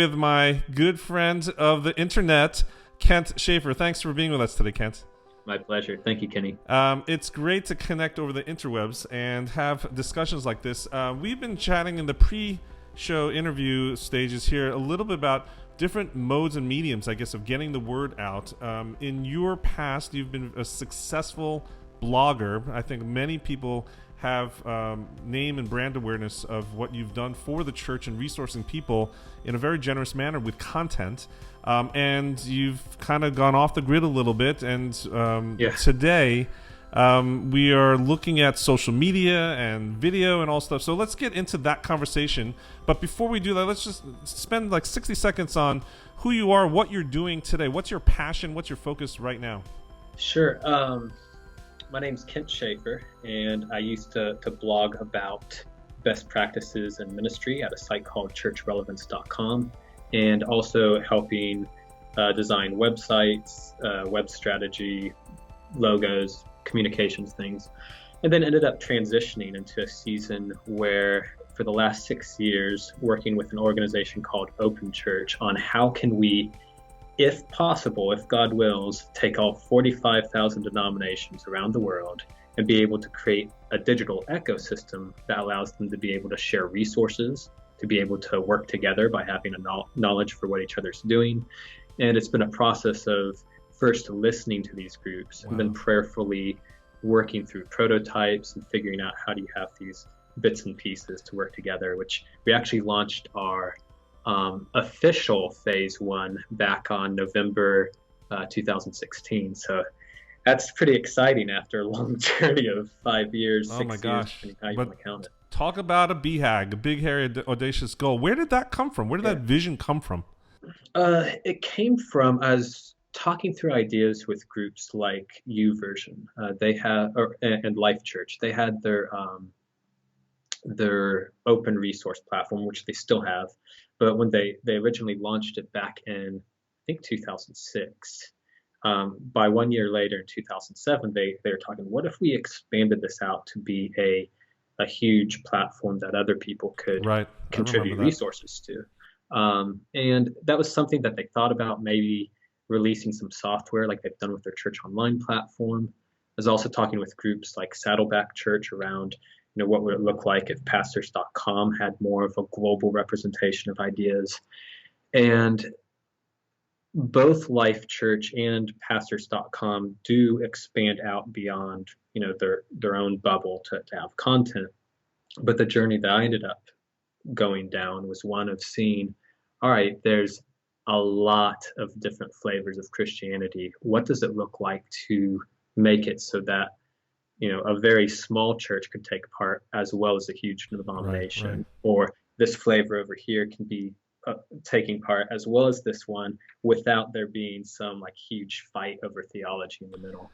with my good friend of the internet, Kent Shaffer. Thanks for being with us today, Kent. My pleasure. Thank you, Kenny. It's great to connect over the interwebs and have discussions like this. We've been chatting in the pre-show interview stages here a little bit about different modes and mediums, I guess, of getting the word out. In your past, you've been a successful blogger. I think many people have name and brand awareness of what you've done for the church and resourcing people in a very generous manner with content. And you've kind of gone off the grid a little bit. And today we are looking at social media and video and all stuff. So let's get into that conversation. But before we do that, let's just spend like 60 seconds on who you are, what you're doing today. What's your passion? What's your focus right now? Sure. My name's Kent Shaffer, and I used to blog about best practices in ministry at a site called churchrelevance.com, and also helping design websites, web strategy, logos, communications things, and then ended up transitioning into a season where for the last 6 years working with an organization called Open Church on how can we, if possible, if God wills, take all 45,000 denominations around the world and be able to create a digital ecosystem that allows them to be able to share resources, to be able to work together by having a knowledge for what each other's doing. And it's been a process of first listening to these groups and then prayerfully working through prototypes and figuring out how do you have these bits and pieces to work together, which we actually launched our official phase 1 back on November 2016. So that's pretty exciting after a long journey of 5 years, 6 my years, gosh. depending how you want to count it. Talk about a BHAG, a big, hairy, audacious goal. Where did that come from? Where did that vision come from? It came from us talking through ideas with groups like YouVersion. They had, and Life Church. They had their open resource platform, which they still have. But when they originally launched it back in, I think, 2006, by 1 year later in 2007, they were talking, what if we expanded this out to be a huge platform that other people could contribute resources to? And that was something that they thought about, maybe releasing some software like they've done with their church online platform. I was also talking with groups like Saddleback Church around, what would it look like if pastors.com had more of a global representation of ideas. And both Life Church and pastors.com do expand out beyond, their own bubble to have content. But the journey that I ended up going down was one of seeing, all right, there's a lot of different flavors of Christianity. What does it look like to make it so that a very small church could take part as well as a huge denomination, or this flavor over here can be taking part as well as this one without there being some huge fight over theology in the middle.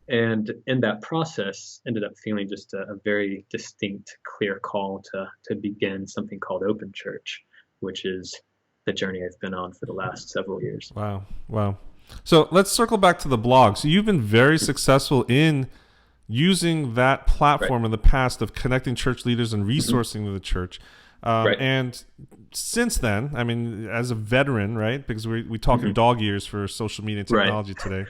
And in that process, ended up feeling just a very distinct, clear call to begin something called Open Church, which is the journey I've been on for the last several years. Wow. So let's circle back to the blog. So you've been very successful in using that platform in the past of connecting church leaders and resourcing the church. And since then, I mean, as a veteran, right, because we talk in dog years for social media and technology today.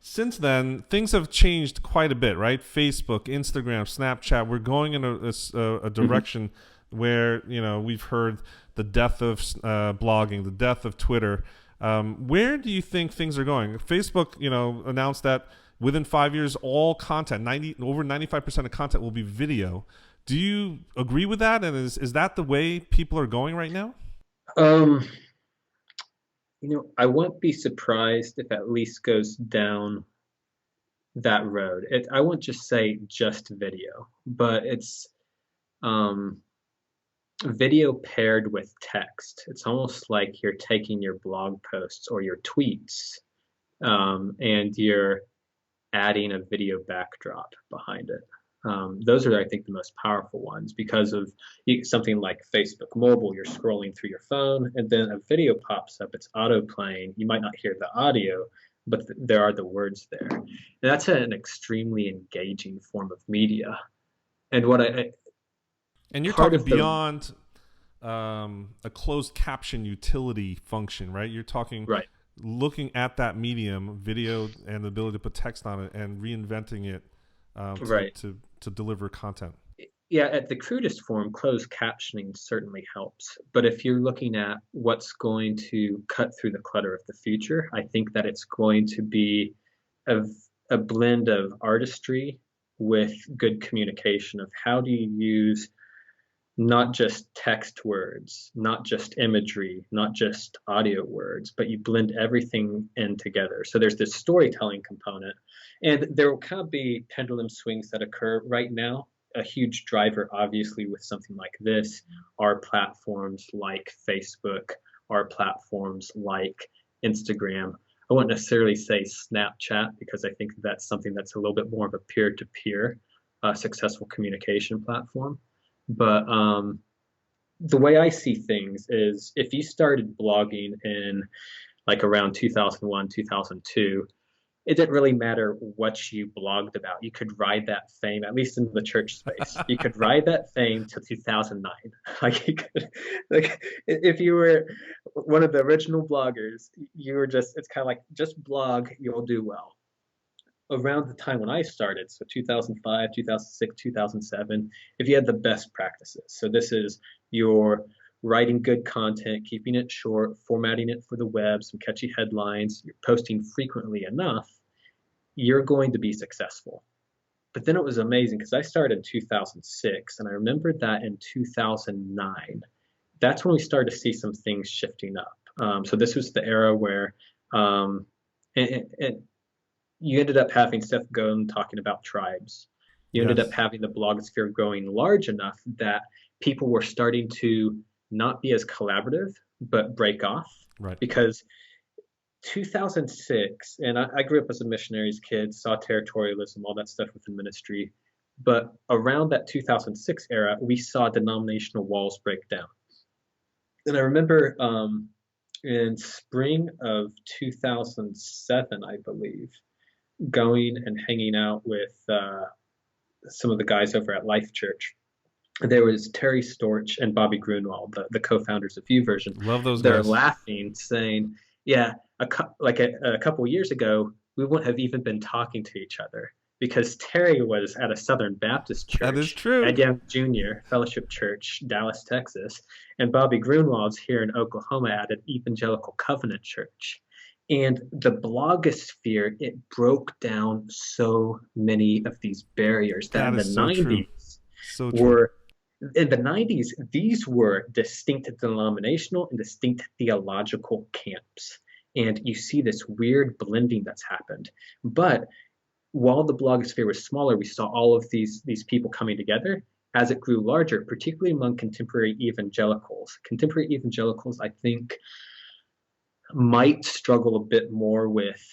Since then, things have changed quite a bit, right? Facebook, Instagram, Snapchat, we're going in a direction where, we've heard the death of blogging, the death of Twitter. Where do you think things are going? Facebook, announced that within 5 years, all content, over 95% of content will be video. Do you agree with that? And is that the way people are going right now? I won't be surprised if at least goes down that road. I won't just say just video, but it's video paired with text. It's almost like you're taking your blog posts or your tweets and you're adding a video backdrop behind it. Those are, I think, the most powerful ones because of something like Facebook Mobile. You're scrolling through your phone and then a video pops up. It's auto playing. You might not hear the audio, but there are the words there. And that's an extremely engaging form of media. And what and you're talking beyond a closed caption utility function, right? You're talking Right. looking at that medium, video, and the ability to put text on it and reinventing it Right. to deliver content. Yeah, at the crudest form, closed captioning certainly helps. But if you're looking at what's going to cut through the clutter of the future, I think that it's going to be a, a blend of artistry with good communication of how do you use not just text words, not just imagery, not just audio words, but you blend everything in together. So there's this storytelling component, and there will kind of be pendulum swings that occur right now. A huge driver, obviously, with something like this are platforms like Facebook, are platforms like Instagram. I won't necessarily say Snapchat because I think that's something that's a little bit more of a peer-to-peer successful communication platform. But the way I see things is if you started blogging in like around 2001, 2002, it didn't really matter what you blogged about. You could ride that fame, at least in the church space. You could ride that fame till 2009. Like, you could, like if you were one of the original bloggers, you were just, it's kind of like just blog, you'll do well. Around the time when I started, so 2005, 2006, 2007, if you had the best practices. So this is your writing good content, keeping it short, formatting it for the web, some catchy headlines, you're posting frequently enough, you're going to be successful. But then it was amazing because I started in 2006, and I remembered that in 2009, that's when we started to see some things shifting up. So this was the era where and you ended up having Seth Godin talking about tribes. You ended up Yes. having the blogosphere growing large enough that people were starting to not be as collaborative, but break off. Right. Because 2006, and I grew up as a missionary's kid, saw territorialism, all that stuff within ministry. But around that 2006 era, we saw denominational walls break down. And I remember in spring of 2007, I believe, going and hanging out with some of the guys over at Life Church. There was Terry Storch and Bobby Grunwald, the co-founders of YouVersion. Love those They're guys. laughing, saying, "Yeah, a couple of years ago, we wouldn't have even been talking to each other because Terry was at a Southern Baptist That is church true. at Young Junior Fellowship Church, Dallas, Texas, and Bobby Grunwald's here in Oklahoma at an Evangelical Covenant Church." And the blogosphere, it broke down so many of these barriers that That in the is so true. 90s So true. were in the 90s, these were distinct denominational and distinct theological camps. And you see this weird blending that's happened. But while the blogosphere was smaller, we saw all of these people coming together as it grew larger, particularly among contemporary evangelicals. Contemporary evangelicals, I think, might struggle a bit more with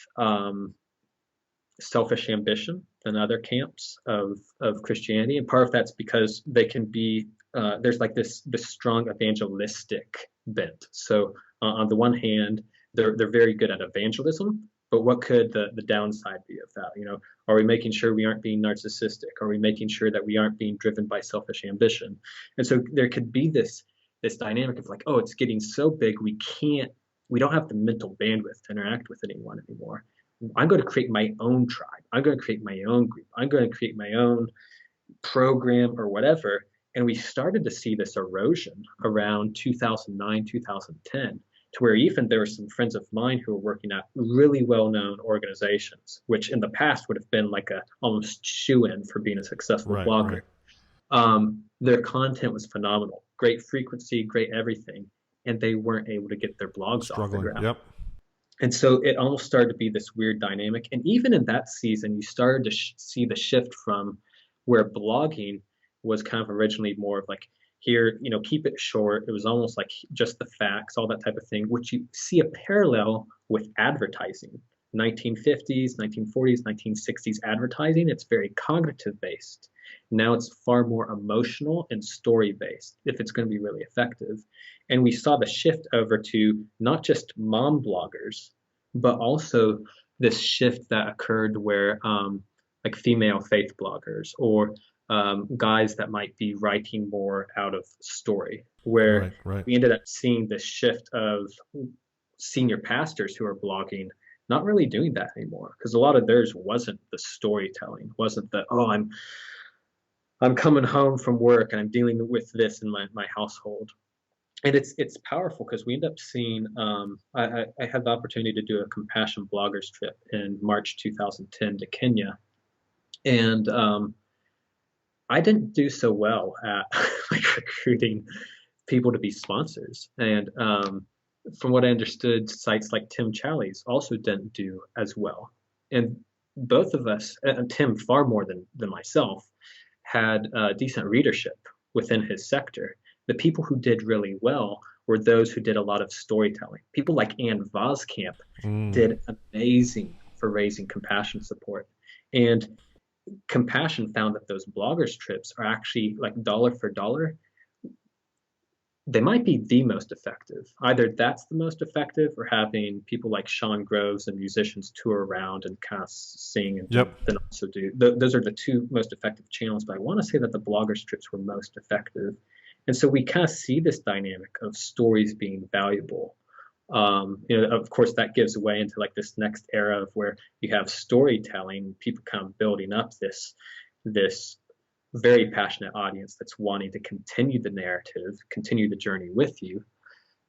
selfish ambition than other camps of Christianity, and part of that's because they can be there's like this strong evangelistic bent. So on the one hand, they're very good at evangelism, but what could the downside be of that? You know, are we making sure we aren't being narcissistic? Are we making sure that we aren't being driven by selfish ambition? And so there could be this dynamic of like, oh, it's getting so big we don't have the mental bandwidth to interact with anyone anymore. I'm going to create my own tribe. I'm going to create my own group. I'm going to create my own program or whatever. And we started to see this erosion around 2009, 2010, to where even there were some friends of mine who were working at really well-known organizations, which in the past would have been like a almost shoe-in for being a successful Right. blogger. Right. Their content was phenomenal, great frequency, great everything, and they weren't able to get their blogs off the Struggling. ground. Yep. And so it almost started to be this weird dynamic. And even in that season, you started to see the shift from where blogging was kind of originally more of like, here, you know, keep it short. It was almost like just the facts, all that type of thing, which you see a parallel with advertising. 1950s, 1940s, 1960s advertising, it's very cognitive based. Now it's far more emotional and story based if it's going to be really effective. And we saw the shift over to not just mom bloggers, but also this shift that occurred where like female faith bloggers or guys that might be writing more out of story, where Right, right. we ended up seeing the shift of senior pastors who are blogging not really doing that anymore because a lot of theirs wasn't the storytelling, wasn't the I'm coming home from work and I'm dealing with this in my household. And it's powerful because we end up seeing I had the opportunity to do a compassion bloggers trip in March 2010 to Kenya, and I didn't do so well at like recruiting people to be sponsors. And from what I understood, sites like Tim Challies also didn't do as well. And both of us, and Tim far more than myself, had decent readership within his sector. The people who did really well were those who did a lot of storytelling. People like Ann Voskamp Mm. did amazing for raising compassion support. And Compassion found that those bloggers trips are actually like dollar for dollar, they might be the most effective. Either that's the most effective, or having people like Sean Groves and musicians tour around and kind of sing and Yep. then also do. Those are the two most effective channels. But I want to say that the blogger strips were most effective, and so we kind of see this dynamic of stories being valuable. Of course, that gives way into like this next era of where you have storytelling, people kind of building up this very passionate audience that's wanting to continue the narrative, continue the journey with you.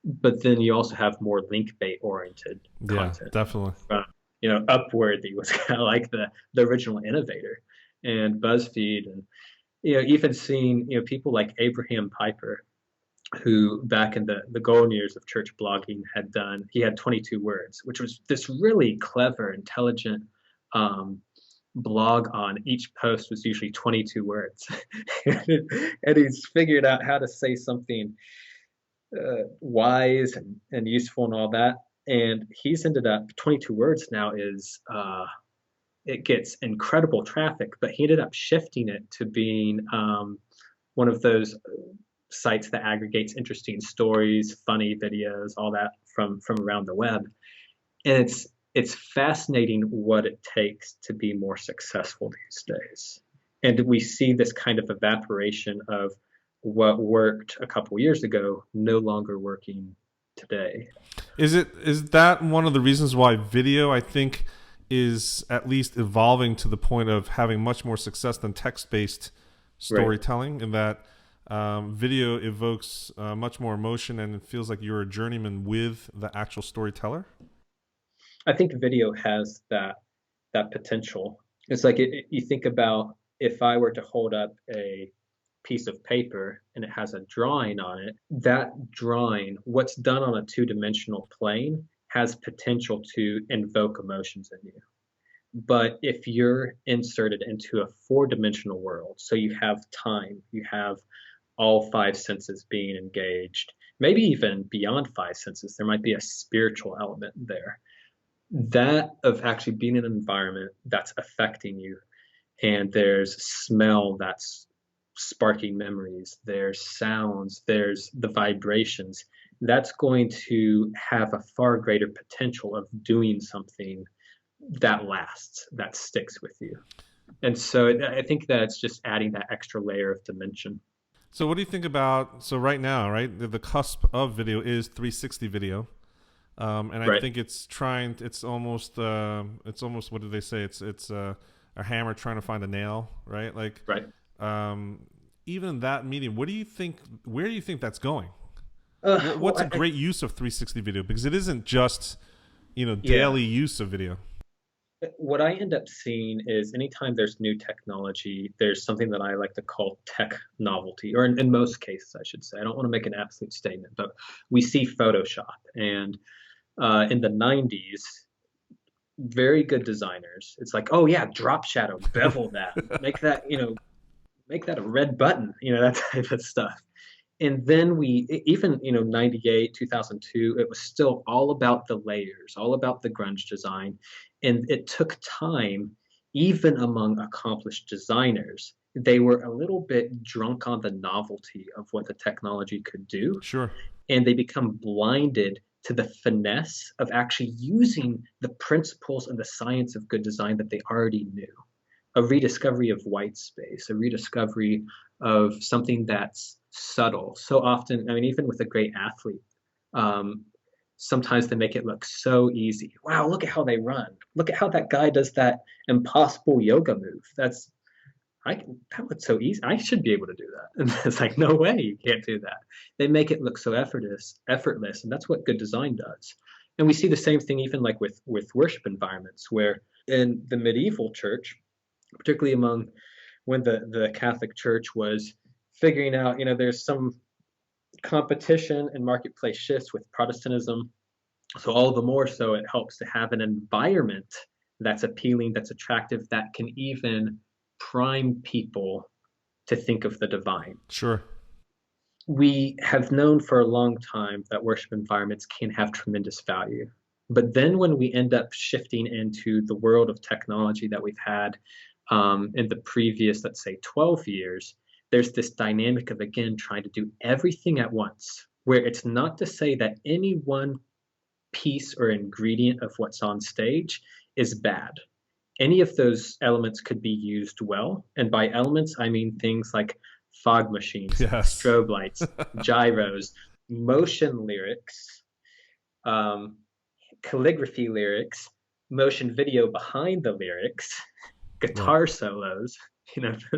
But then you also have more link bait oriented Yeah, content. definitely. Upworthy was kind of like the original innovator, and BuzzFeed, and even seeing people like Abraham Piper, who back in the golden years of church blogging he had 22 words, which was this really clever, intelligent um, blog. On each post was usually 22 words. And he's figured out how to say something wise and useful and all that. And he's ended up 22 words now is it gets incredible traffic, but he ended up shifting it to being one of those sites that aggregates interesting stories, funny videos, all that from around the web. And it's fascinating what it takes to be more successful these days. And we see this kind of evaporation of what worked a couple years ago no longer working today. Is that one of the reasons why video, I think, is at least evolving to the point of having much more success than text based Right. storytelling? In that video evokes much more emotion and it feels like you're a journeyman with the actual storyteller. I think video has that potential. It's like you think about if I were to hold up a piece of paper and it has a drawing on it, that drawing, what's done on a two-dimensional plane, has potential to invoke emotions in you. But if you're inserted into a four-dimensional world, so you have time, you have all five senses being engaged, maybe even beyond five senses, there might be a spiritual element there. That of actually being in an environment that's affecting you, and there's smell that's sparking memories, there's sounds, there's the vibrations, that's going to have a far greater potential of doing something that lasts, that sticks with you. And so I think that it's just adding that extra layer of dimension. So what do you think about, so right now, right, the cusp of video is 360 video. And I Right, think it's almost, what do they say? It's a hammer trying to find a nail, right? Like, right. um, even that medium, what do you think? Where do you think that's going? Well, What's a great use of 360 video? Because it isn't just yeah. daily use of video. What I end up seeing is anytime there's new technology, there's something that I like to call tech novelty, or in most cases, I should say. I don't want to make an absolute statement, but we see Photoshop. And in the 90s, very good designers, it's like, oh yeah, drop shadow, bevel that, make that a red button, that type of stuff. And then even 98, 2002, it was still all about the layers, all about the grunge design. And it took time, even among accomplished designers. They were a little bit drunk on the novelty of what the technology could do, Sure. and they become blinded to the finesse of actually using the principles and the science of good design that they already knew. a rediscovery of white space, a rediscovery of something that's subtle. So often, I mean, even with a great athlete, um, sometimes they make it look so easy. Wow, look at how they run. Look at how that guy does that impossible yoga move. That looks so easy. I should be able to do that. And it's like, no way, you can't do that. They make it look so effortless, and that's what good design does. And we see the same thing even like with worship environments, where in the medieval church, particularly among when the Catholic Church was figuring out, there's some competition and marketplace shifts with Protestantism. So all the more so it helps to have an environment that's appealing, that's attractive, that can even prime people to think of the divine. Sure. We have known for a long time that worship environments can have tremendous value. But then when we end up shifting into the world of technology that we've had in the previous, let's say, 12 years, there's this dynamic of, again, trying to do everything at once, where it's not to say that any one piece or ingredient of what's on stage is bad. Any of those elements could be used well. And by elements, I mean things like fog machines, Yes. strobe lights, gyros, motion lyrics, calligraphy lyrics, motion video behind the lyrics, Yeah. guitar solos,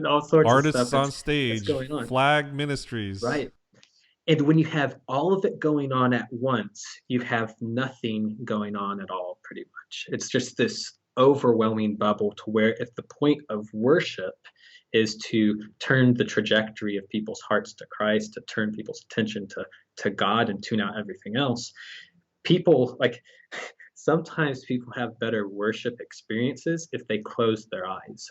all sorts of Artists stuff on that's stage, going on. flag ministries. Right. And when you have all of it going on at once, you have nothing going on at all, pretty much. It's just this overwhelming bubble to where if the point of worship is to turn the trajectory of people's hearts to Christ, to turn people's attention to God and tune out everything else, people like sometimes people have better worship experiences if they close their eyes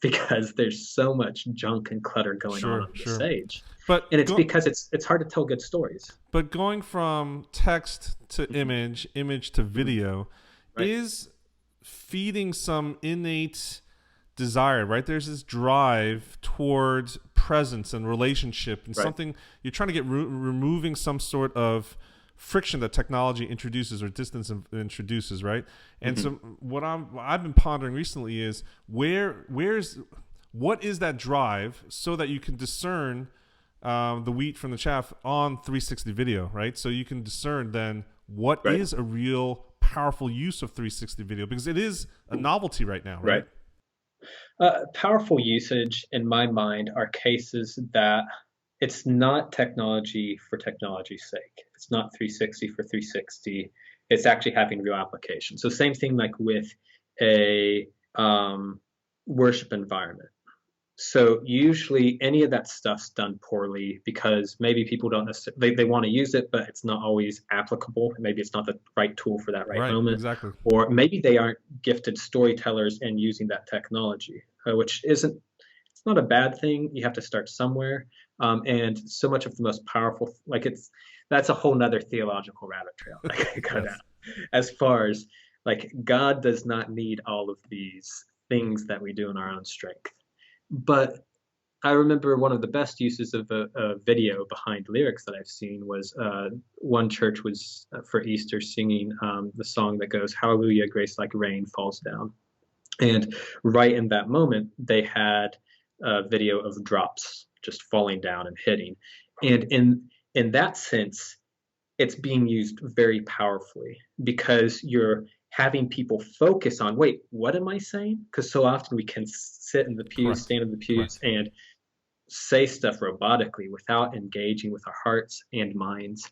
because there's so much junk and clutter going on Sure, the sure. stage. But And it's because it's hard to tell good stories. but going from text to Mm-hmm. image to Mm-hmm. video Right. is feeding some innate desire, right? There's this drive towards presence and relationship and Right. something you're trying to get removing some sort of friction that technology introduces or distance introduces, right? And Mm-hmm. so what I've been pondering recently is what is that drive so that you can discern the wheat from the chaff on 360 video, right? So you can discern then what Right. is a real powerful use of 360 video, because it is a novelty right now, right? Right. Powerful usage, in my mind, are cases that it's not technology for technology's sake. It's not 360 for 360. It's actually having real application. So same thing like with a worship environment. So usually any of that stuff's done poorly because maybe people don't necessarily they want to use it, but it's not always applicable. Maybe it's not the right tool for that right Right, moment, exactly. or maybe they aren't gifted storytellers in using that technology, which isn't it's not a bad thing. You have to start somewhere, and so much of the most powerful like it's that's a whole nother theological rabbit trail I could go Yes. down. As far as like God does not need all of these things that we do in our own strength. But I remember one of the best uses of a video behind lyrics that I've seen was one church was for Easter singing the song that goes, Hallelujah, grace like rain falls down. And right in that moment, they had a video of drops just falling down and hitting. And in that sense, it's being used very powerfully because you're having people focus on, wait, what am I saying? Because so often we can sit in the pews, Correct. stand in the pews, Correct. and say stuff robotically without engaging with our hearts and minds.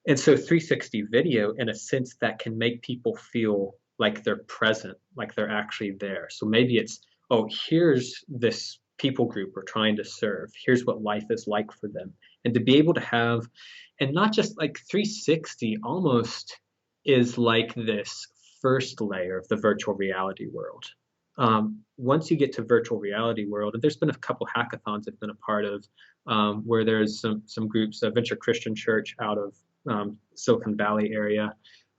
And so 360 video, in a sense, that can make people feel like they're present, like they're actually there. So maybe it's, oh, here's this people group we're trying to serve. Here's what life is like for them. And to be able to have, and not just like 360 almost is like this first layer of the virtual reality world. Once you get to virtual reality world, and there's been a couple hackathons I've been a part of, where there's some groups, a venture Christian church out of Silicon Valley area,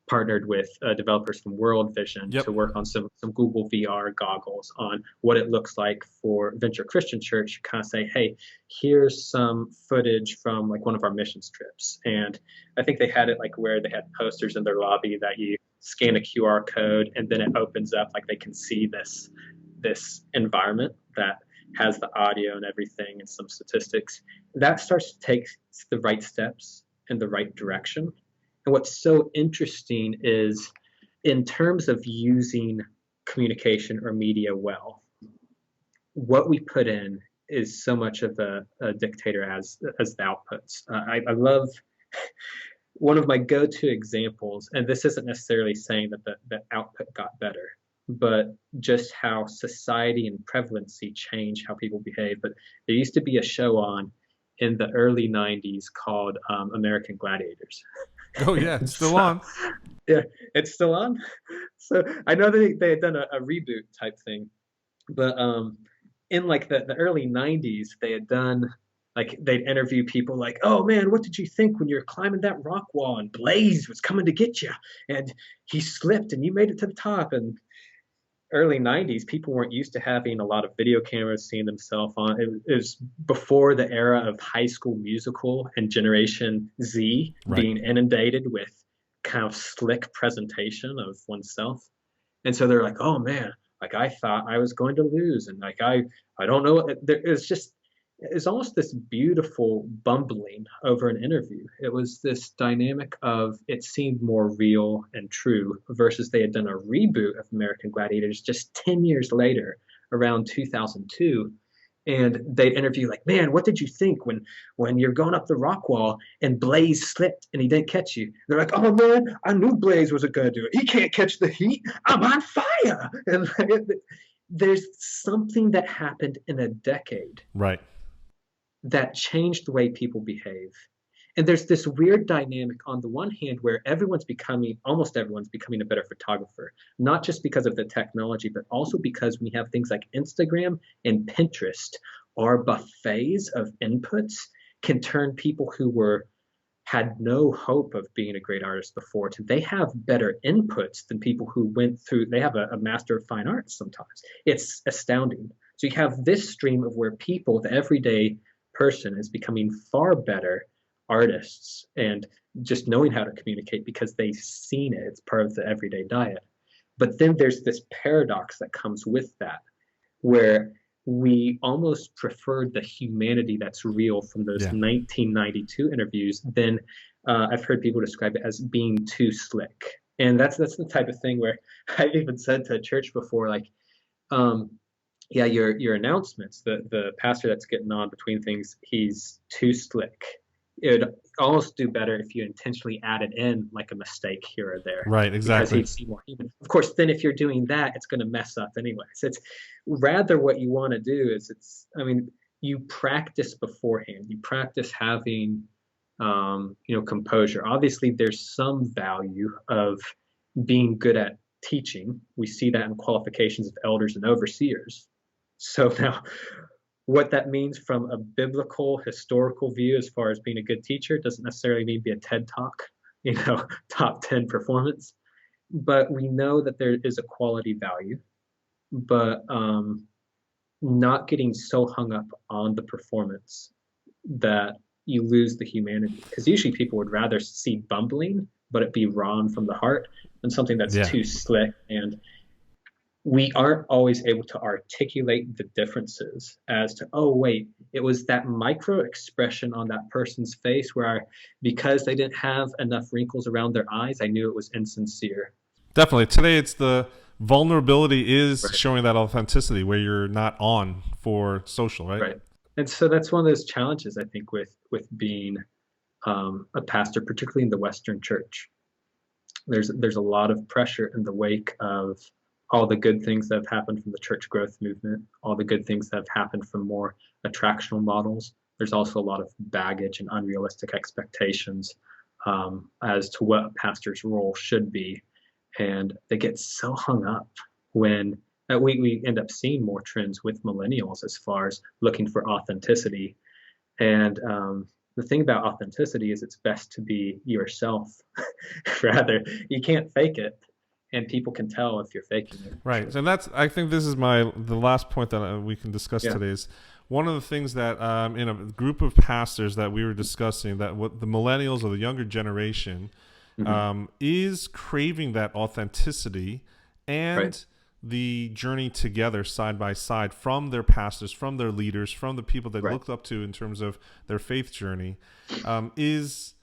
partnered with developers from World Vision Yep. to work on some Google VR goggles on what it looks like for venture Christian church. Kind of say, hey, here's some footage from like one of our missions trips, and I think they had it like where they had posters in their lobby that you scan a QR code and then it opens up like they can see this environment that has the audio and everything and some statistics, that starts to take the right steps in the right direction. And what's so interesting is, in terms of using communication or media well, what we put in is so much of a dictator as the outputs. I love one of my go-to examples, and this isn't necessarily saying that the output got better, but just how society and prevalency change how people behave. But there used to be a show on in the early 90s called American Gladiators. Oh yeah, it's still on. Yeah, it's still on. So I know they had done a reboot type thing, but in like the early 90s, they had done, like, they'd interview people like, oh man, what did you think when you were climbing that rock wall and Blaze was coming to get you and he slipped and you made it to the top? And early 90s, people weren't used to having a lot of video cameras seeing themselves on. It was before the era of High School Musical and Generation Z being inundated with kind of slick presentation of oneself. And so they're like, oh man, like I thought I was going to lose. And like, I don't know. It's almost this beautiful bumbling over an interview. It was this dynamic of, it seemed more real and true, versus they had done a reboot of American Gladiators just 10 years later, around 2002. And they'd interview like, man, what did you think when you're going up the rock wall and Blaze slipped and he didn't catch you? They're like, oh man, I knew Blaze wasn't going to do it. He can't catch the heat. I'm on fire. And there's something that happened in a decade. Right. That changed the way people behave. And there's this weird dynamic on the one hand where almost everyone's becoming a better photographer, not just because of the technology, but also because when you have things like Instagram and Pinterest, our buffets of inputs can turn people who had no hope of being a great artist before to, they have better inputs than people who went through, they have a master of fine arts sometimes. It's astounding. So you have this stream of where people, the everyday person, is becoming far better artists and just knowing how to communicate because they've seen it. It's part of the everyday diet. But then there's this paradox that comes with that, where we almost preferred the humanity that's real from those 1992 interviews. Then I've heard people describe it as being too slick. And that's the type of thing where I've even said to a church before, like, yeah, your announcements, the pastor that's getting on between things, he's too slick. It would almost do better if you intentionally added in like a mistake here or there. Right, exactly. Because he'd see more human. Of course, then if you're doing that, it's going to mess up anyway. So it's rather what you want to do is you practice beforehand. You practice having, composure. Obviously, there's some value of being good at teaching. We see that in qualifications of elders and overseers. So now, what that means from a biblical, historical view as far as being a good teacher doesn't necessarily mean be a TED Talk, top 10 performance. But we know that there is a quality value, but not getting so hung up on the performance that you lose the humanity. Because usually people would rather see bumbling, but it be raw from the heart, than something that's too slick. And we aren't always able to articulate the differences as to, oh, wait, it was that micro expression on that person's face where because they didn't have enough wrinkles around their eyes, I knew it was insincere. Definitely. Today, it's the vulnerability is showing that authenticity where you're not on for social, right? Right. And so that's one of those challenges, I think, with being a pastor, particularly in the Western church. There's a lot of pressure in the wake of all the good things that have happened from the church growth movement, all the good things that have happened from more attractional models. There's also a lot of baggage and unrealistic expectations as to what a pastor's role should be. And they get so hung up when we end up seeing more trends with millennials as far as looking for authenticity. And the thing about authenticity is it's best to be yourself. Rather, you can't fake it. And people can tell if you're faking it. Right. Sure. And I think this is the last point that we can discuss today is one of the things that in a group of pastors that we were discussing, that what the millennials or the younger generation is craving that authenticity and the journey together side by side from their pastors, from their leaders, from the people they Right. looked up to in terms of their faith journey, is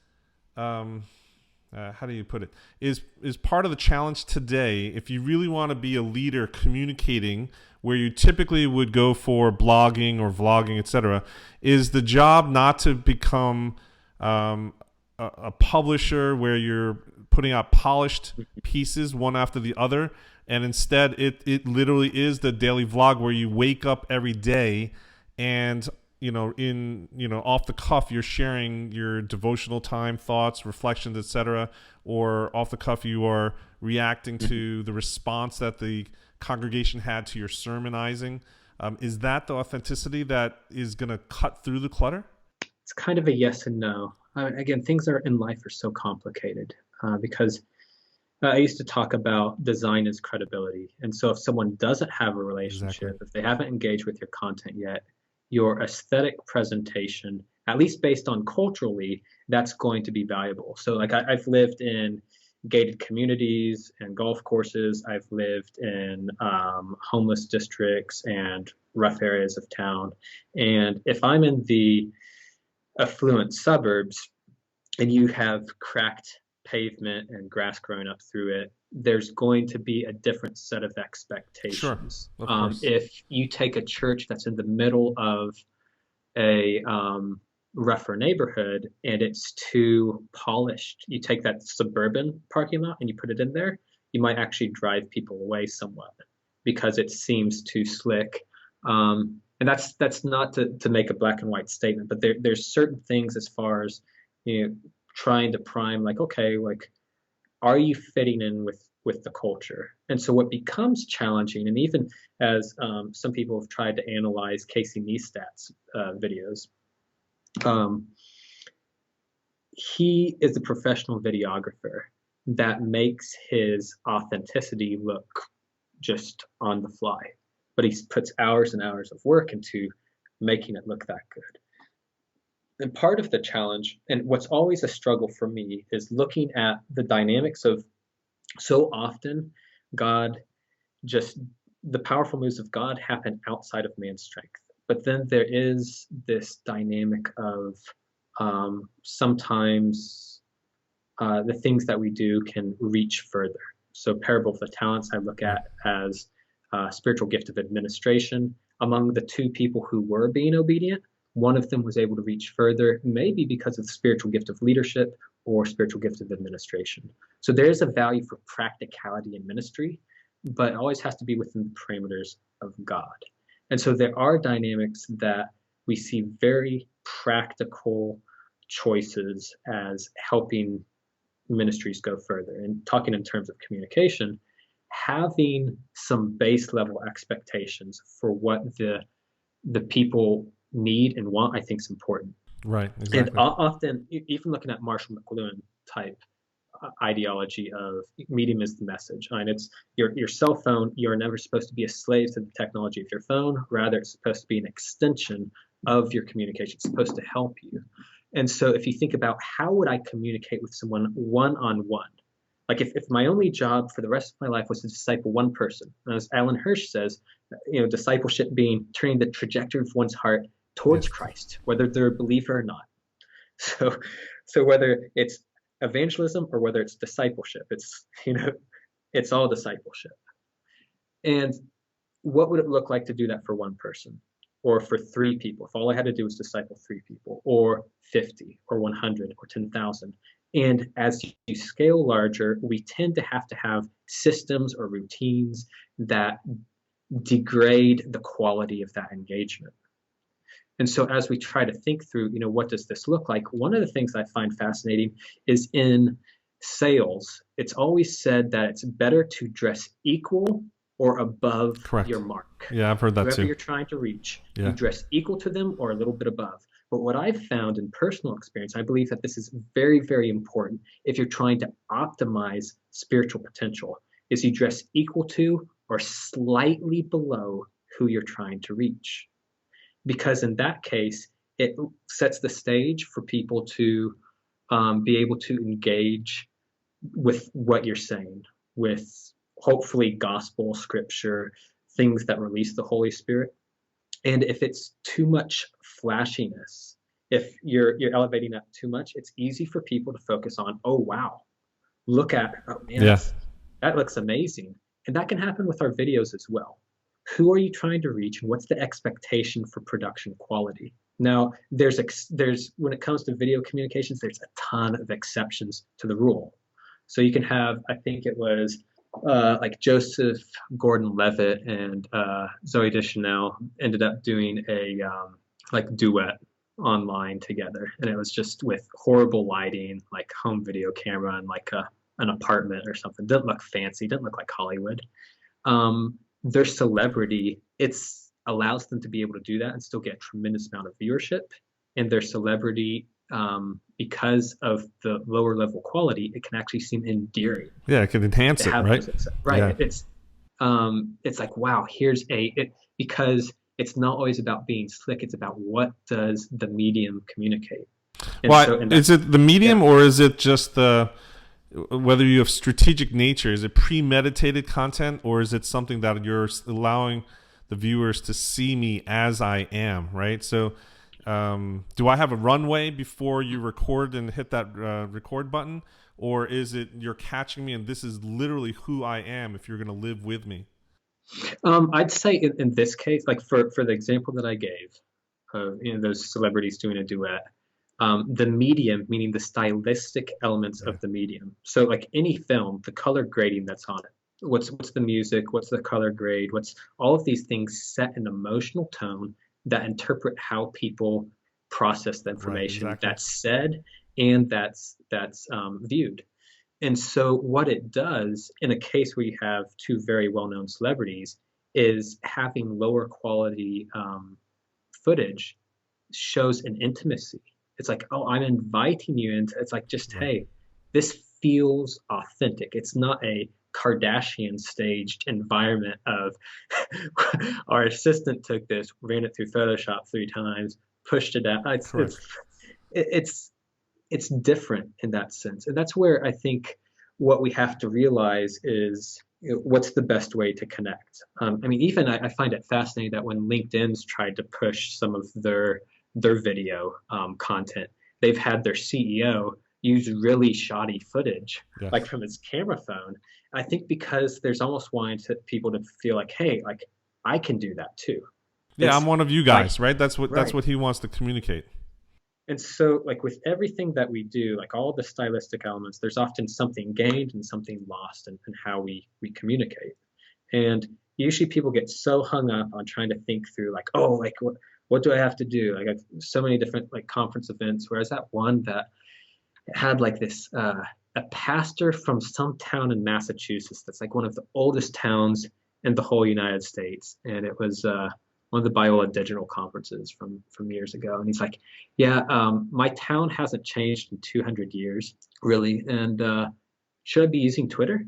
how do you put it, is part of the challenge today. If you really want to be a leader communicating where you typically would go for blogging or vlogging, etc., is the job not to become a publisher where you're putting out polished pieces one after the other, and instead it literally is the daily vlog where you wake up every day and off the cuff you're sharing your devotional time, thoughts, reflections, etc., or off the cuff you are reacting to the response that the congregation had to your sermonizing. Is that the authenticity that is going to cut through the clutter? It's kind of a yes and no. Again, things are in life are so complicated because I used to talk about design as credibility. And so if someone doesn't have a Exactly. relationship, if they haven't engaged with your content yet, your aesthetic presentation, at least based on culturally, that's going to be valuable. So like I've lived in gated communities and golf courses. I've lived in homeless districts and rough areas of town. And if I'm in the affluent suburbs and you have cracked pavement and grass growing up through it, there's going to be a different set of Sure, expectations. of course. If you take a church that's in the middle of a rougher neighborhood and it's too polished, you take that suburban parking lot and you put it in there, you might actually drive people away somewhat because it seems too slick. And that's not to make a black and white statement, but there's certain things as far as trying to prime, like, okay, like, are you fitting in with the culture? And so what becomes challenging, and even as some people have tried to analyze Casey Neistat's videos, he is a professional videographer that makes his authenticity look just on the fly, but he puts hours and hours of work into making it look that good. And part of the challenge, and what's always a struggle for me, is looking at the dynamics of so often God just, the powerful moves of God happen outside of man's strength. But then there is this dynamic of sometimes the things that we do can reach further. So, parable of the talents I look at as spiritual gift of administration. Among the two people who were being obedient, one of them was able to reach further, maybe because of the spiritual gift of leadership or spiritual gift of administration. So there's a value for practicality in ministry, but it always has to be within the parameters of God. And so there are dynamics that we see very practical choices as helping ministries go further. And talking in terms of communication, having some base level expectations for what the people need and want, I think is important. Right, And exactly. often, even looking at Marshall McLuhan type ideology of medium is the message. And it's your cell phone, you're never supposed to be a slave to the technology of your phone. Rather, it's supposed to be an extension of your communication. It's supposed to help you. And so if you think about how would I communicate with someone one-on-one, like if my only job for the rest of my life was to disciple one person, as Alan Hirsch says, discipleship being turning the trajectory of one's heart towards Yes. Christ, whether they're a believer or not. So whether it's evangelism or whether it's discipleship, it's all discipleship. And what would it look like to do that for one person or for three people? If all I had to do was disciple three people or 50 or 100 or 10,000. And as you scale larger, we tend to have systems or routines that degrade the quality of that engagement. And so as we try to think through, what does this look like? One of the things I find fascinating is in sales, it's always said that it's better to dress equal or above Correct. your mark. Yeah, I've heard that Whoever too. you're trying to reach, you Yeah. dress equal to them or a little bit above. But what I've found in personal experience, I believe that this is very, very important if you're trying to optimize spiritual potential, is you dress equal to or slightly below who you're trying to reach. Because in that case, it sets the stage for people to be able to engage with what you're saying, with hopefully gospel, scripture, things that release the Holy Spirit. And if it's too much flashiness, if you're elevating that too much, it's easy for people to focus on, oh wow, look at, oh man, Yeah. that looks amazing. And that can happen with our videos as well. Who are you trying to reach, and what's the expectation for production quality? Now, there's when it comes to video communications, there's a ton of exceptions to the rule. So you can have, I think it was like Joseph Gordon-Levitt and Zoe Deschanel ended up doing a like duet online together, and it was just with horrible lighting, like home video camera and like an apartment or something. Didn't look fancy, didn't look like Hollywood. Their celebrity, it's allows them to be able to do that and still get a tremendous amount of viewership. And their celebrity, because of the lower level quality, it can actually seem endearing Yeah, it can enhance to it, have right? right. Yeah. It's like, wow, here's because it's not always about being slick. It's about what does the medium communicate. And Well, so, and is that's, it the medium yeah. or is it just the whether you have strategic nature? Is it premeditated content or is it something that you're allowing the viewers to see me as I am, right? So, do I have a runway before you record and hit that record button, or is it you're catching me and this is literally who I am if you're going to live with me? I'd say in this case, like for the example that I gave, those celebrities doing a duet, the medium, meaning the stylistic elements Yeah. of the medium. So like any film, the color grading that's on it. What's the music? What's the color grade? What's all of these things set an emotional tone that interpret how people process the Right. information Exactly. that's said and that's viewed. And so, what it does in a case where you have two very well known celebrities is having lower quality footage shows an intimacy. It's like, oh, I'm inviting you into it's like, just, Right. hey, this feels authentic. It's not a Kardashian staged environment of our assistant took this, ran it through Photoshop 3 times, pushed it out. Correct. It's it's different in that sense. And that's where I think what we have to realize is, what's the best way to connect. I mean, even I find it fascinating that when LinkedIn's tried to push some of their video content, they've had their CEO use really shoddy footage, Yeah. like from his camera phone. I think because there's almost wanting to people to feel like, hey, like I can do that too. Yeah, I'm It's one of you like guys, right? That's right. what he wants to communicate. And so, like with everything that we do, like all the stylistic elements, there's often something gained and something lost in how we communicate. And usually people get so hung up on trying to think through, like, oh, like what do I have to do? Like I've so many different like conference events. Whereas that one that had like this a pastor from some town in Massachusetts that's like one of the oldest towns in the whole United States, and it was one of the Biola Digital conferences from years ago. And he's like, "Yeah, my town hasn't changed in 200 years, really, and should I be using Twitter?"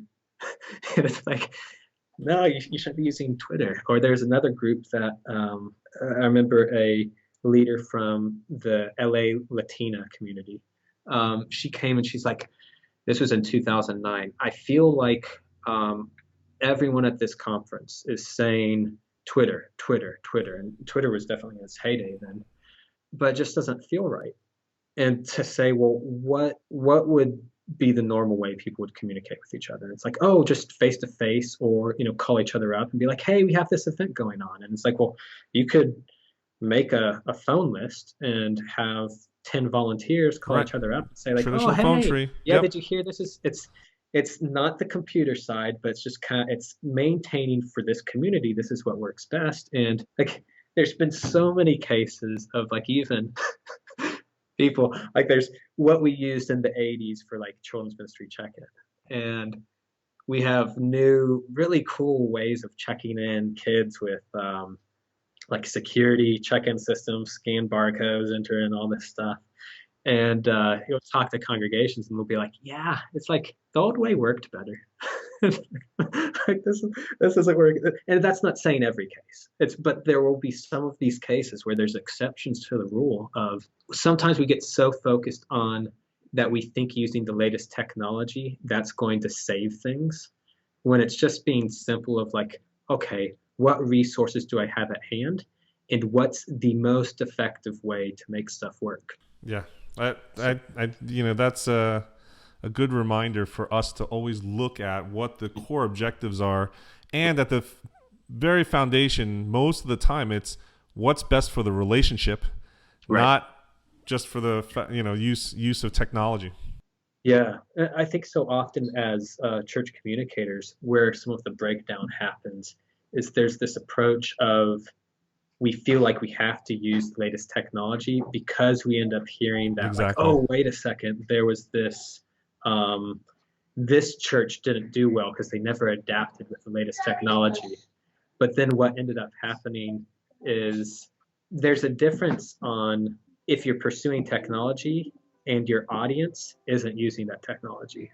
And it's like, no, you shouldn't be using Twitter. Or there's another group that I remember a leader from the LA Latina community. She came and she's like, this was in 2009. I feel like everyone at this conference is saying Twitter, Twitter, Twitter. And Twitter was definitely in its heyday then, but it just doesn't feel right. And to say, well, what would be the normal way people would communicate with each other? It's like, oh, just face to face, or call each other up and be like, hey, we have this event going on. And it's like, well, you could make a phone list and have 10 volunteers call Right. each other up and say like, oh, Traditional phone hey, tree. yeah, Yep. did you hear this? Is it's not the computer side, but it's just it's maintaining for this community. This is what works best. And like, there's been so many cases of like even people like there's what we used in the 80s for like children's ministry check-in, and we have new really cool ways of checking in kids with like security check-in systems, scan barcodes, enter in all this stuff. And he'll talk to congregations and they'll be like, yeah, it's like the old way worked better. Like this isn't working. And that's not saying every case. But there will be some of these cases where there's exceptions to the rule of sometimes we get so focused on that we think using the latest technology that's going to save things. when it's just being simple of like, okay, what resources do I have at hand, and what's the most effective way to make stuff work. Yeah, that's a good reminder for us to always look at what the core objectives are, and at the very foundation, most of the time, it's what's best for the relationship, Right. not just for the use of technology. Yeah, I think so often as church communicators, where some of the breakdown happens is there's this approach of we feel like we have to use the latest technology because we end up hearing that like, Exactly. oh, wait a second, there was um, this church didn't do well because they never adapted with the latest technology. But then what ended up happening is there's a difference on if you're pursuing technology and your audience isn't using that technology.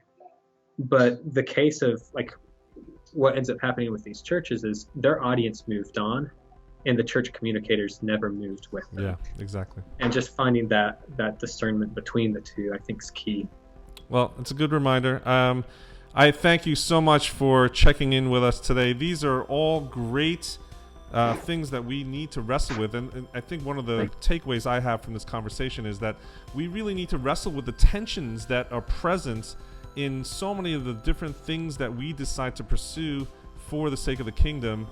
But the case of like what ends up happening with these churches is their audience moved on and the church communicators never moved with them. Yeah, exactly. And just finding that discernment between the two, I think, is key. Well, it's a good reminder. I thank you so much for checking in with us today. These are all great things that we need to wrestle with. And I think one of the takeaways I have from this conversation is that we really need to wrestle with the tensions that are present in so many of the different things that we decide to pursue for the sake of the kingdom,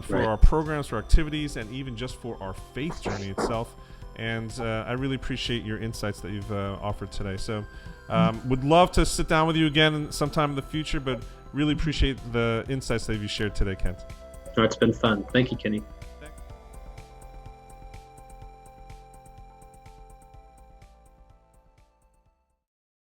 for our programs, for activities, and even just for our faith journey itself. And I really appreciate your insights that you've offered today. So would love to sit down with you again sometime in the future, but really appreciate the insights that you shared today, Kent. Oh, it's been fun. Thank you, Kenny.